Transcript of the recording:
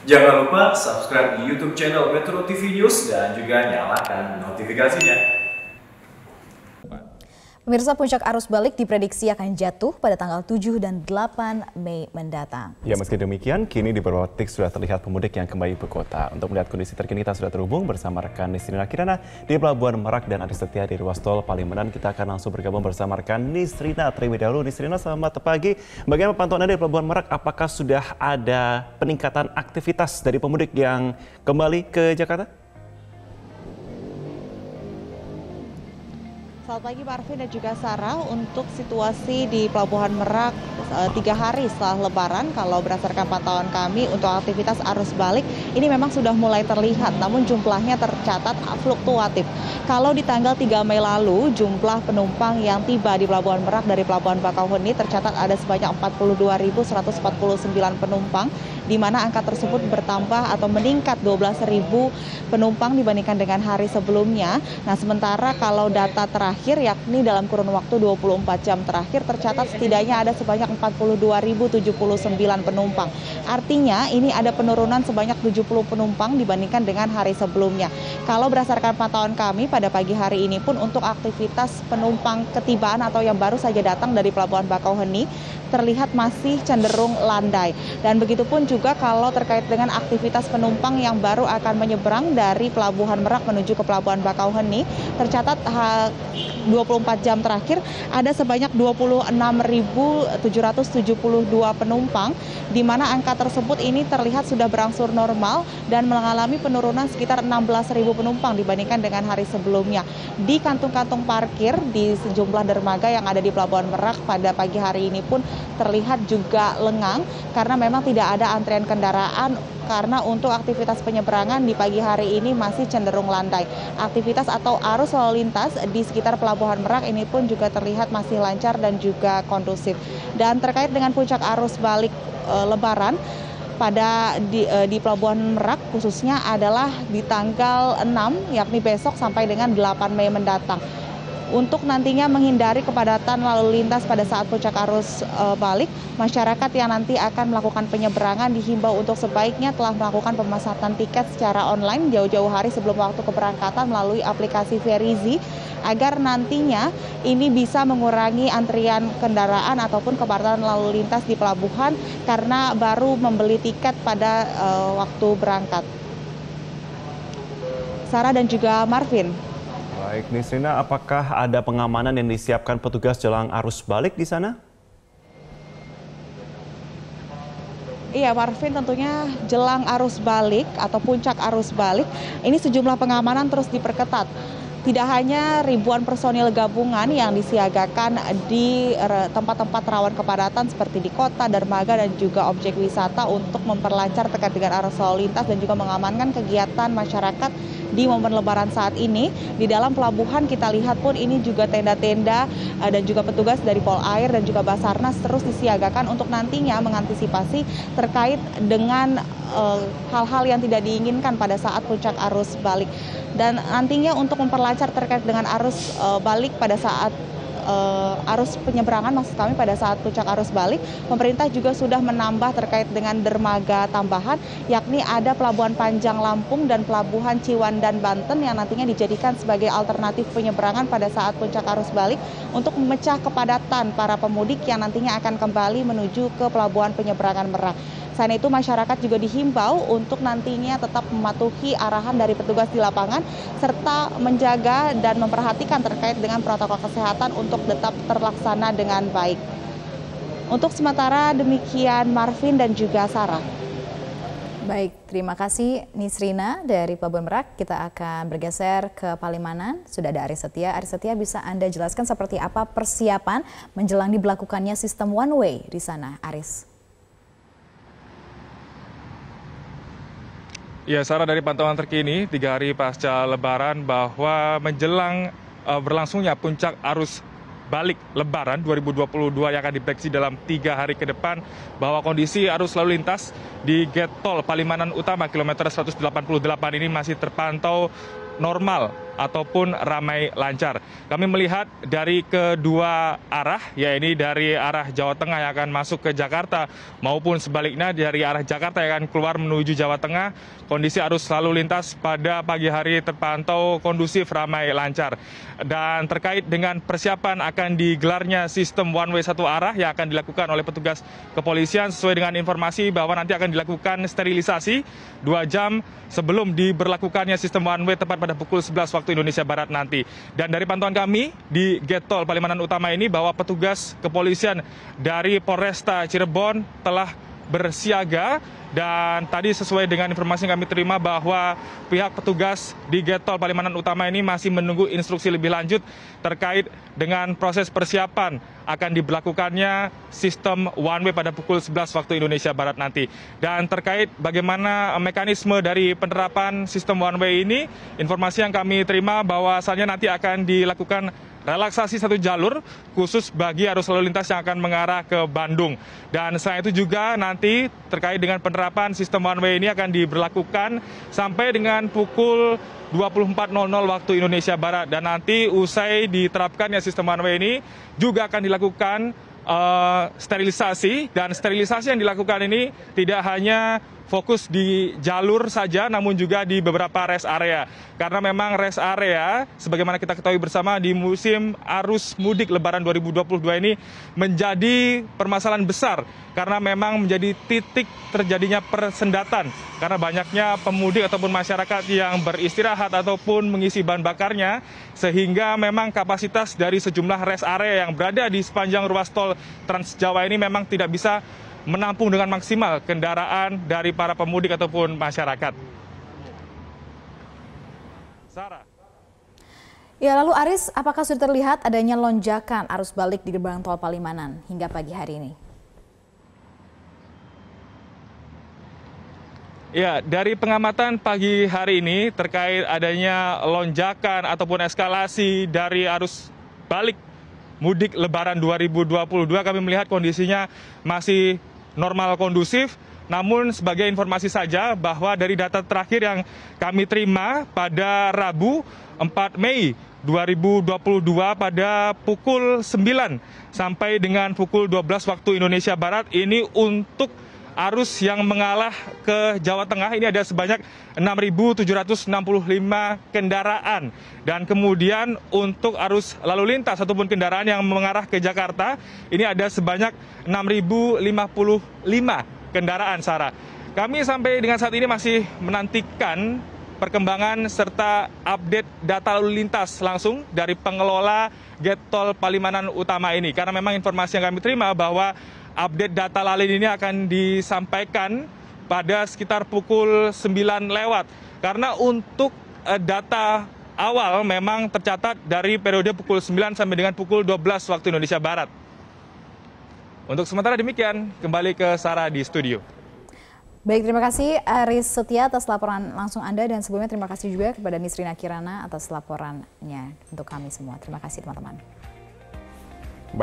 Jangan lupa subscribe di YouTube channel Metro TV News dan juga nyalakan notifikasinya. Pemirsa, puncak arus balik diprediksi akan jatuh pada tanggal 7 dan 8 Mei mendatang. Ya, meski demikian, kini di beberapa titik sudah terlihat pemudik yang kembali ke kota. Untuk melihat kondisi terkini, kita sudah terhubung bersama rekan Nisrina Kirana di Pelabuhan Merak dan Aris Setia di ruas tol Palimanan. Kita akan langsung bergabung bersama rekan Nisrina terlebih dahulu. Nisrina, selamat pagi. Bagaimana pantauan Anda di Pelabuhan Merak? Apakah sudah ada peningkatan aktivitas dari pemudik yang kembali ke Jakarta? Selamat pagi Marvin dan juga Sarah. Untuk situasi di Pelabuhan Merak 3 hari setelah Lebaran, kalau berdasarkan pantauan kami untuk aktivitas arus balik ini memang sudah mulai terlihat, namun jumlahnya tercatat fluktuatif. Kalau di tanggal 3 Mei lalu, jumlah penumpang yang tiba di Pelabuhan Merak dari Pelabuhan Bakauheni tercatat ada sebanyak 42.149 penumpang, di mana angka tersebut bertambah atau meningkat 12.000 penumpang dibandingkan dengan hari sebelumnya. Nah, sementara kalau data terakhir, yakni dalam kurun waktu 24 jam terakhir, tercatat setidaknya ada sebanyak 42.079 penumpang. Artinya ini ada penurunan sebanyak 70 penumpang dibandingkan dengan hari sebelumnya. Kalau berdasarkan pantauan kami pada pagi hari ini pun untuk aktivitas penumpang ketibaan atau yang baru saja datang dari Pelabuhan Bakauheni terlihat masih cenderung landai. Dan begitupun juga kalau terkait dengan aktivitas penumpang yang baru akan menyeberang dari Pelabuhan Merak menuju ke Pelabuhan Bakauheni, tercatat 24 jam terakhir ada sebanyak 26.772 penumpang, di mana angka tersebut ini terlihat sudah berangsur normal dan mengalami penurunan sekitar 16.000 penumpang dibandingkan dengan hari sebelumnya. Di kantung-kantung parkir di sejumlah dermaga yang ada di Pelabuhan Merak pada pagi hari ini pun terlihat juga lengang karena memang tidak ada antrian kendaraan, karena untuk aktivitas penyeberangan di pagi hari ini masih cenderung landai. Aktivitas atau arus lalu lintas di sekitar Pelabuhan Merak ini pun juga terlihat masih lancar dan juga kondusif. Dan terkait dengan puncak arus balik Lebaran pada di Pelabuhan Merak khususnya adalah di tanggal 6, yakni besok sampai dengan 8 Mei mendatang. Untuk nantinya menghindari kepadatan lalu lintas pada saat puncak arus balik, masyarakat yang nanti akan melakukan penyeberangan dihimbau untuk sebaiknya telah melakukan pemesanan tiket secara online jauh-jauh hari sebelum waktu keberangkatan melalui aplikasi Verizi, agar nantinya ini bisa mengurangi antrian kendaraan ataupun kepadatan lalu lintas di pelabuhan karena baru membeli tiket pada waktu berangkat. Sarah dan juga Marvin. Baik, Nisrina, apakah ada pengamanan yang disiapkan petugas jelang arus balik di sana? Iya, Marvin, tentunya jelang arus balik atau puncak arus balik, ini sejumlah pengamanan terus diperketat. Tidak hanya ribuan personil gabungan yang disiagakan di tempat-tempat rawan kepadatan seperti di kota, dermaga, dan juga objek wisata untuk memperlancar terkait dengan arus lalu lintas dan juga mengamankan kegiatan masyarakat di momen Lebaran saat ini. Di dalam pelabuhan kita lihat pun ini juga tenda-tenda dan juga petugas dari Polair dan juga Basarnas terus disiagakan untuk nantinya mengantisipasi terkait dengan hal-hal yang tidak diinginkan pada saat puncak arus balik. Dan nantinya untuk memperlancar terkait dengan arus balik pada saat arus penyeberangan, maksud kami pada saat puncak arus balik, pemerintah juga sudah menambah terkait dengan dermaga tambahan, yakni ada Pelabuhan Panjang Lampung dan Pelabuhan Ciwandan Banten yang nantinya dijadikan sebagai alternatif penyeberangan pada saat puncak arus balik untuk memecah kepadatan para pemudik yang nantinya akan kembali menuju ke Pelabuhan Penyeberangan Merak. Selain itu, masyarakat juga dihimbau untuk nantinya tetap mematuhi arahan dari petugas di lapangan serta menjaga dan memperhatikan terkait dengan protokol kesehatan untuk tetap terlaksana dengan baik. Untuk sementara demikian Marvin dan juga Sarah. Baik, terima kasih Nisrina dari Pelabuhan Merak. Kita akan bergeser ke Palimanan. Sudah ada Aris Setia. Aris Setia, bisa Anda jelaskan seperti apa persiapan menjelang diberlakukannya sistem one way di sana, Aris? Ya, Sarah, dari pantauan terkini 3 hari pasca Lebaran bahwa menjelang berlangsungnya puncak arus balik Lebaran 2022 yang akan diprediksi dalam 3 hari ke depan, bahwa kondisi arus lalu lintas di Gate Tol Palimanan Utama kilometer 188 ini masih terpantau normal ataupun ramai lancar. Kami melihat dari kedua arah, yaitu dari arah Jawa Tengah yang akan masuk ke Jakarta maupun sebaliknya dari arah Jakarta yang akan keluar menuju Jawa Tengah, kondisi arus lalu lintas pada pagi hari terpantau kondusif, ramai lancar. Dan terkait dengan persiapan akan digelarnya sistem one way satu arah yang akan dilakukan oleh petugas kepolisian sesuai dengan informasi bahwa nanti akan dilakukan sterilisasi 2 jam sebelum diberlakukannya sistem one way tepat pada pukul 11 waktu Indonesia Barat nanti. Dan dari pantauan kami di Gate Tol Palimanan Utama ini bahwa petugas kepolisian dari Polresta Cirebon telah bersiaga, dan tadi sesuai dengan informasi yang kami terima bahwa pihak petugas di Gate Tol Palimanan Utama ini masih menunggu instruksi lebih lanjut terkait dengan proses persiapan akan diberlakukannya sistem one way pada pukul 11 waktu Indonesia Barat nanti. Dan terkait bagaimana mekanisme dari penerapan sistem one way ini, informasi yang kami terima bahwasannya nanti akan dilakukan relaksasi 1 jalur khusus bagi arus lalu lintas yang akan mengarah ke Bandung. Dan selain itu juga nanti terkait dengan penerapan sistem one way ini akan diberlakukan sampai dengan pukul 24.00 waktu Indonesia Barat. Dan nanti usai diterapkannya sistem one way ini juga akan dilakukan sterilisasi, dan sterilisasi yang dilakukan ini tidak hanya fokus di jalur saja, namun juga di beberapa rest area. Karena memang rest area, sebagaimana kita ketahui bersama, di musim arus mudik Lebaran 2022 ini menjadi permasalahan besar. Karena memang menjadi titik terjadinya persendatan. Karena banyaknya pemudik ataupun masyarakat yang beristirahat ataupun mengisi bahan bakarnya, sehingga memang kapasitas dari sejumlah rest area yang berada di sepanjang ruas tol Trans Jawa ini memang tidak bisa menampung dengan maksimal kendaraan dari para pemudik ataupun masyarakat. Sarah. Ya, lalu Aris, apakah sudah terlihat adanya lonjakan arus balik di gerbang tol Palimanan hingga pagi hari ini? Ya, dari pengamatan pagi hari ini terkait adanya lonjakan ataupun eskalasi dari arus balik mudik Lebaran 2022, kami melihat kondisinya masih normal kondusif. Namun sebagai informasi saja bahwa dari data terakhir yang kami terima pada Rabu 4 Mei 2022 pada pukul 9 sampai dengan pukul 12 waktu Indonesia Barat ini, untuk arus yang mengalah ke Jawa Tengah ini ada sebanyak 6.765 kendaraan. Dan kemudian untuk arus lalu lintas ataupun kendaraan yang mengarah ke Jakarta ini ada sebanyak 6.055 kendaraan, Sarah. Kami sampai dengan saat ini masih menantikan perkembangan serta update data lalu lintas langsung dari pengelola Gate Tol Palimanan Utama ini. Karena memang informasi yang kami terima bahwa update data lalin ini akan disampaikan pada sekitar pukul 9 lewat. Karena untuk data awal memang tercatat dari periode pukul 9 sampai dengan pukul 12 waktu Indonesia Barat. Untuk sementara demikian, kembali ke Sarah di studio. Baik, terima kasih Aris Setia atas laporan langsung Anda, dan sebelumnya terima kasih juga kepada Nisrina Kirana atas laporannya untuk kami semua. Terima kasih teman-teman.